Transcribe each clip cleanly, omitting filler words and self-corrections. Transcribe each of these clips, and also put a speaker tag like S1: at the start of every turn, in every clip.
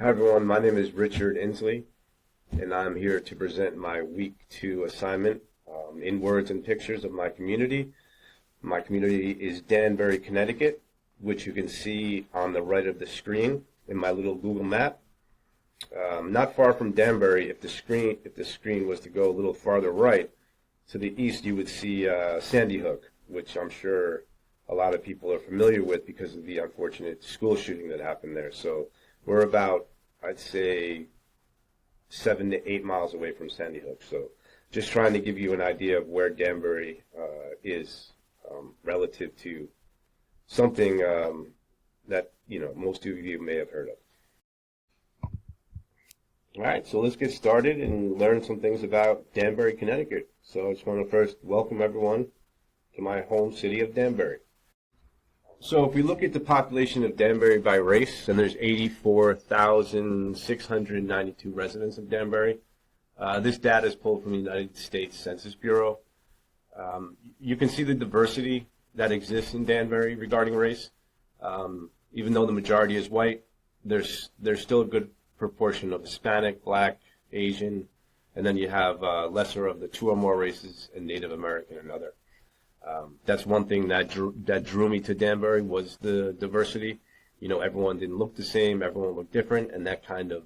S1: Hi everyone, my name is Richard Inslee, and I'm here to present my week 2 assignment in words and pictures of my community. My community is Danbury, Connecticut, which you can see on the right of the screen in my little Google map. Not far from Danbury, if the screen was to go a little farther right, to the east you would see Sandy Hook, which I'm sure a lot of people are familiar with because of the unfortunate school shooting that happened there. So we're about, I'd say, 7 to 8 miles away from Sandy Hook. So just trying to give you an idea of where Danbury is relative to something that most of you may have heard of. All right, so let's get started and learn some things about Danbury, Connecticut. So I just want to first welcome everyone to my home city of Danbury. So if we look at the population of Danbury by race, and there's 84,692 residents of Danbury. This data is pulled from the United States Census Bureau. You can see the diversity that exists in Danbury regarding race. Even though the majority is white, there's still a good proportion of Hispanic, Black, Asian, and then you have lesser of the 2 or more races and Native American and other. That's one thing that drew me to Danbury was the diversity. Everyone didn't look the same, everyone looked different, and that kind of,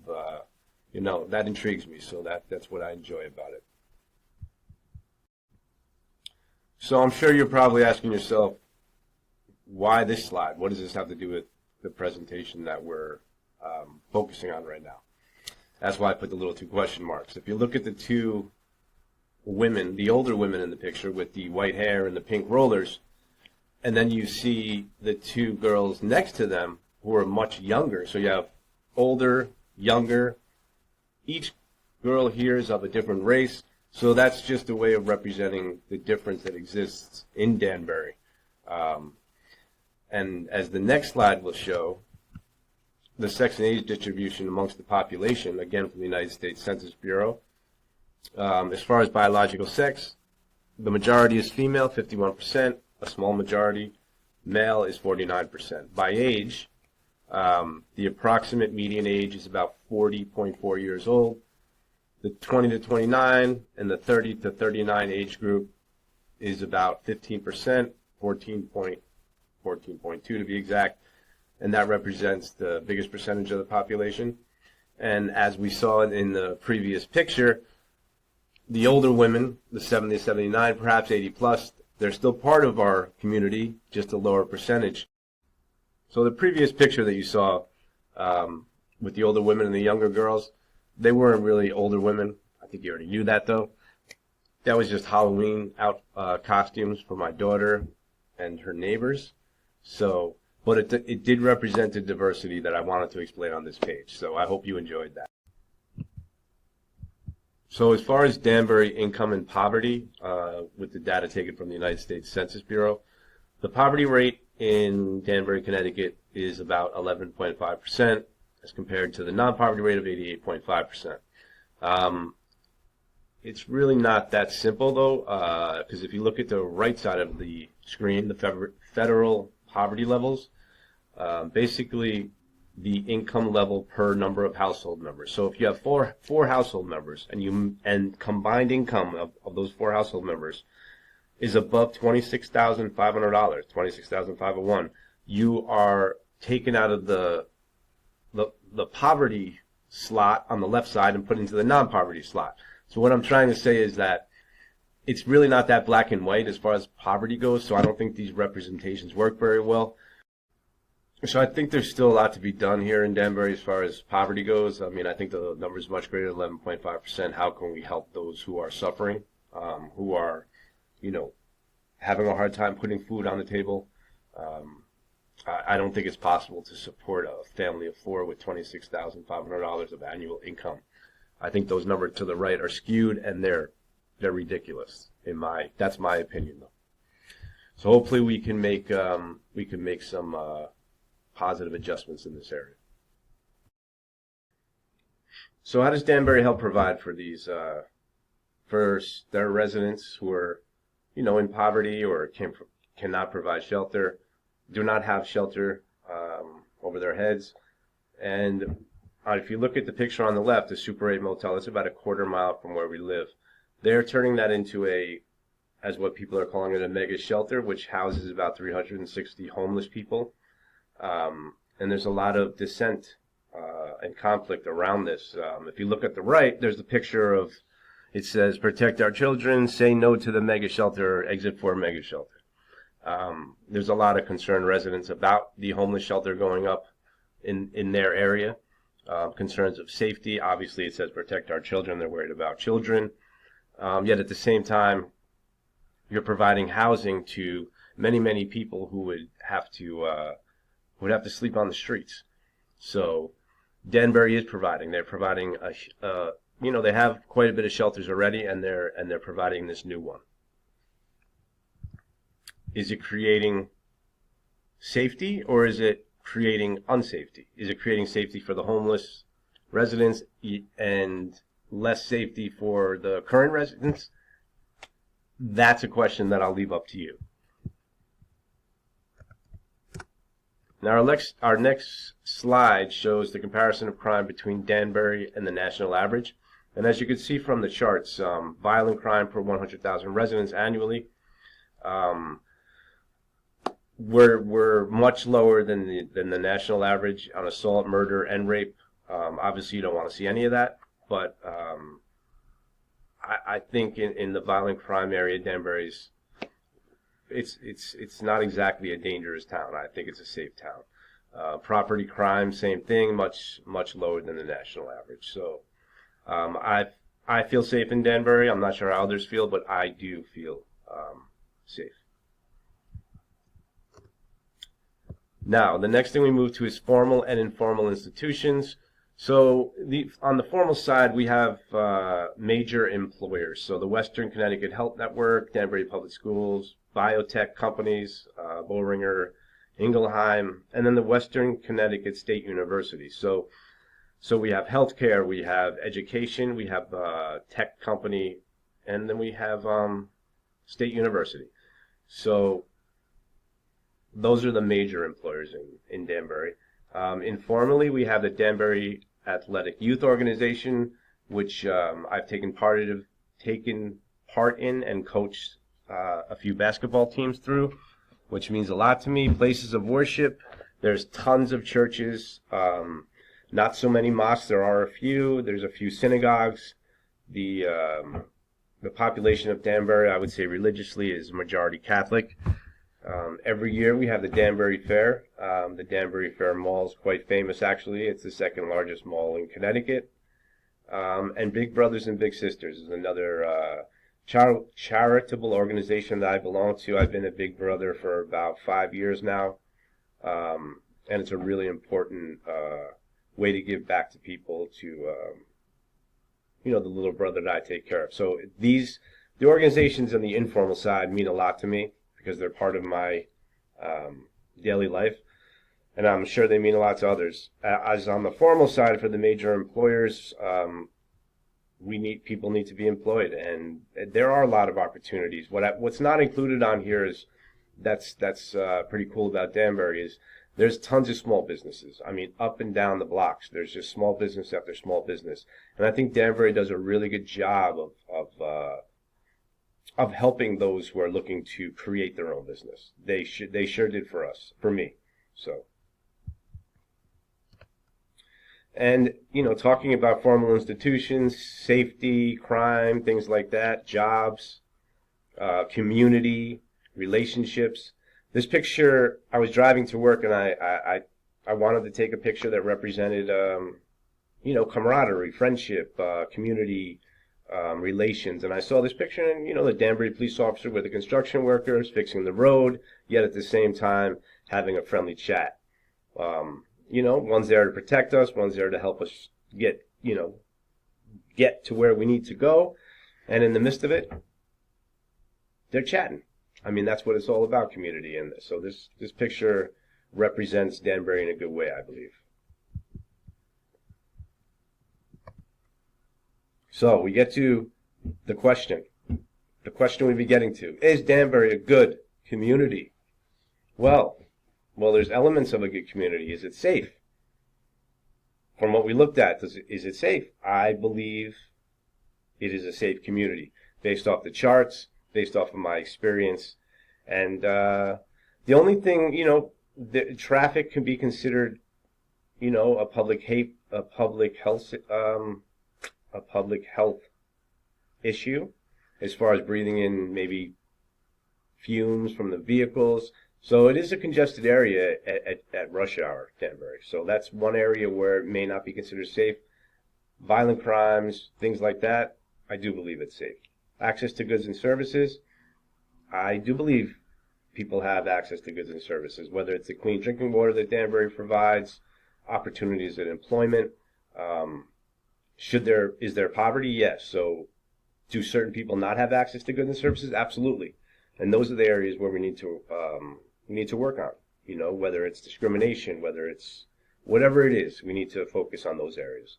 S1: that intrigues me. So that's what I enjoy about it. So I'm sure you're probably asking yourself, why this slide? What does this have to do with the presentation that we're focusing on right now? That's why I put the little 2 question marks. If you look at the 2 women, the older women in the picture with the white hair and the pink rollers, and then you see the 2 girls next to them who are much younger. So you have older, younger. Each girl here is of a different race, so that's just a way of representing the difference that exists in Danbury. And as the next slide will show, the sex and age distribution amongst the population, again from the United States Census Bureau. As far as biological sex, the majority is female, 51%. A small majority, male, is 49%. By age, the approximate median age is about 40.4 years old. The 20 to 29 and the 30 to 39 age group is about 15%, 14.2 to be exact, and that represents the biggest percentage of the population. And as we saw in the previous picture, the older women, the 70 to 79, perhaps 80 plus, they're still part of our community, just a lower percentage. So the previous picture that you saw with the older women and the younger girls, they weren't really older women. I think you already knew that, though. That was just Halloween costumes for my daughter and her neighbors. So, but it did represent the diversity that I wanted to explain on this page. So I hope you enjoyed that. So as far as Danbury income and poverty, with the data taken from the United States Census Bureau, the poverty rate in Danbury, Connecticut is about 11.5% as compared to the non-poverty rate of 88.5%. It's really not that simple, though, because if you look at the right side of the screen, the federal poverty levels, basically the income level per number of household members. So if you have four household members and combined income of those 4 household members is above $26,500, $26,501, you are taken out of the poverty slot on the left side and put into the non-poverty slot. So what I'm trying to say is that it's really not that black and white as far as poverty goes, so I don't think these representations work very well. So I think there's still a lot to be done here in Danbury as far as poverty goes. I mean, I think the number is much greater than 11.5%. How can we help those who are suffering, who are, having a hard time putting food on the table? I don't think it's possible to support a family of 4 with $26,500 of annual income. I think those numbers to the right are skewed and they're ridiculous. That's my opinion, though. So hopefully we can make some positive adjustments in this area. So how does Danbury help provide for these for their residents who are, in poverty or cannot provide shelter, do not have shelter over their heads, and if you look at the picture on the left, the Super 8 motel, it's about a quarter mile from where we live. They're turning that into as what people are calling it, a mega shelter, which houses about 360 homeless people. And there's a lot of dissent and conflict around this. If you look at the right, there's a picture of, it says, protect our children, say no to the mega shelter, exit for mega shelter. There's a lot of concerned residents about the homeless shelter going up in their area. Concerns of safety. Obviously, it says protect our children. They're worried about children. Yet at the same time, you're providing housing to many, many people who would have to sleep on the streets. So Danbury is providing. They're providing they have quite a bit of shelters already, and they're providing this new one. Is it creating safety, or is it creating unsafety? Is it creating safety for the homeless residents and less safety for the current residents? That's a question that I'll leave up to you. Now our next slide shows the comparison of crime between Danbury and the national average. And as you can see from the charts, violent crime per 100,000 residents annually, we're much lower than the national average on assault, murder, and rape. Obviously, you don't want to see any of that, but I think in the violent crime area, Danbury's it's not exactly a dangerous town. I think it's a safe town. Property crime, same thing, much lower than the national average. So I feel safe in Danbury. I'm not sure how others feel, but I do feel safe. Now, the next thing we move to is formal and informal institutions. So on the formal side, we have major employers. So the Western Connecticut Health Network, Danbury Public Schools, biotech companies, Boehringer, Ingelheim, and then the Western Connecticut State University. So we have healthcare, we have education, we have tech company, and then we have State University. So those are the major employers in Danbury. Informally, we have the Danbury Athletic Youth Organization, which I've taken part in and coached a few basketball teams through, which means a lot to me. Places of worship, there's tons of churches, not so many mosques. There are a few. There's a few synagogues. The population of Danbury, I would say religiously, is majority Catholic. Every year we have the Danbury Fair. The Danbury Fair Mall is quite famous, actually. It's the second largest mall in Connecticut. And Big Brothers and Big Sisters is another charitable organization that I belong to. I've been a Big Brother for about 5 years now. And it's a really important way to give back to people, to, the little brother that I take care of. So the organizations on the informal side mean a lot to me, because they're part of my daily life, and I'm sure they mean a lot to others. As on the formal side, for the major employers, people need to be employed, and there are a lot of opportunities. What's not included on here is that's pretty cool about Danbury is there's tons of small businesses. I mean, up and down the blocks, there's just small business after small business, and I think Danbury does a really good job of helping those who are looking to create their own business. They sure did for me. So, and talking about formal institutions, safety, crime, things like that, jobs, community, relationships. This picture, I was driving to work, and I wanted to take a picture that represented camaraderie, friendship, community, relations, and I saw this picture, and the Danbury police officer with the construction workers fixing the road, yet at the same time having a friendly chat. One's there to protect us, one's there to help us get to where we need to go, and in the midst of it, they're chatting. I mean, that's what it's all about, community in this. So this picture represents Danbury in a good way, I believe. So we get to the question. The question we'd be getting to, is Danbury a good community? Well, there's elements of a good community. Is it safe? from what we looked at, is it safe? I believe it is a safe community based off the charts, based off of my experience. And the only thing, the traffic can be considered, a public health issue as far as breathing in maybe fumes from the vehicles. So it is a congested area at rush hour, Danbury. So that's one area where it may not be considered safe. Violent crimes, things like that, I do believe it's safe. Access to goods and services, I do believe people have access to goods and services, whether it's the clean drinking water that Danbury provides, opportunities in employment. Is there poverty? Yes. So do certain people not have access to goods and services? Absolutely. And those are the areas where we need to work on, whether it's discrimination, whether it's whatever it is, we need to focus on those areas.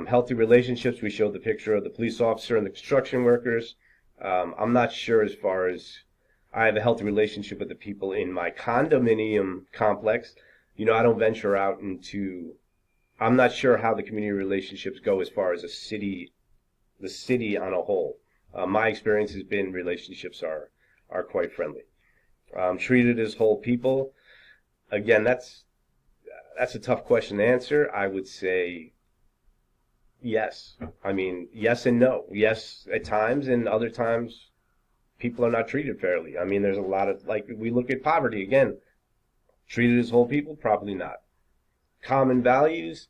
S1: Healthy relationships, we showed the picture of the police officer and the construction workers. I'm not sure as far as I have a healthy relationship with the people in my condominium complex. I don't venture out I'm not sure how the community relationships go as far as the city on a whole. My experience has been relationships are quite friendly. Treated as whole people. Again, that's a tough question to answer. I would say yes. I mean, yes and no. Yes at times, and other times people are not treated fairly. I mean, there's a lot of, we look at poverty again. Treated as whole people? Probably not. Common values,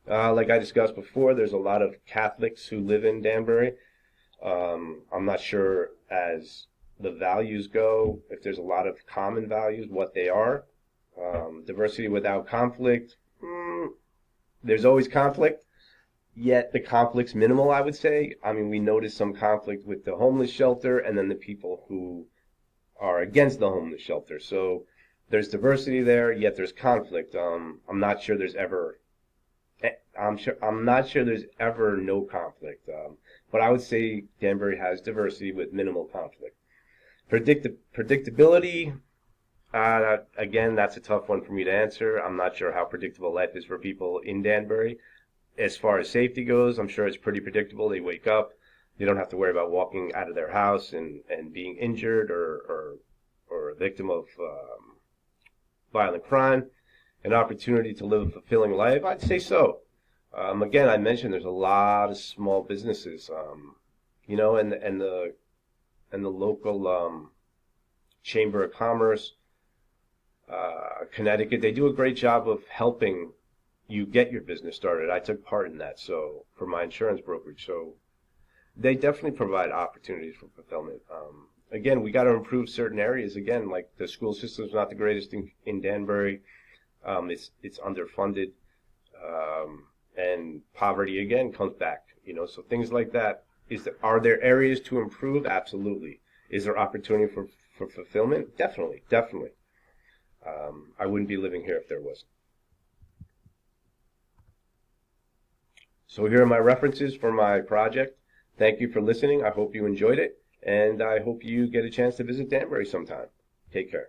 S1: like I discussed before, there's a lot of Catholics who live in Danbury. I'm not sure as the values go, if there's a lot of common values, what they are. Diversity without conflict, there's always conflict, yet the conflict's minimal, I would say. I mean, we noticed some conflict with the homeless shelter and then the people who are against the homeless shelter. So there's diversity there, yet there's conflict. I'm not sure there's ever no conflict. But I would say Danbury has diversity with minimal conflict. Predictability, again, that's a tough one for me to answer. I'm not sure how predictable life is for people in Danbury. As far as safety goes, I'm sure it's pretty predictable. They wake up, they don't have to worry about walking out of their house and being injured or a victim of violent crime. An opportunity to live a fulfilling life, I'd say so. Again, I mentioned there's a lot of small businesses, and the local Chamber of Commerce, Connecticut, they do a great job of helping you get your business started. I took part in that, so for my insurance brokerage, so they definitely provide opportunities for fulfillment. Again, we got to improve certain areas. Again, like the school system is not the greatest in Danbury. It's underfunded, and poverty again comes back. So things like that. Are there areas to improve? Absolutely. Is there opportunity for fulfillment? Definitely. I wouldn't be living here if there wasn't. So here are my references for my project. Thank you for listening. I hope you enjoyed it, and I hope you get a chance to visit Danbury sometime. Take care.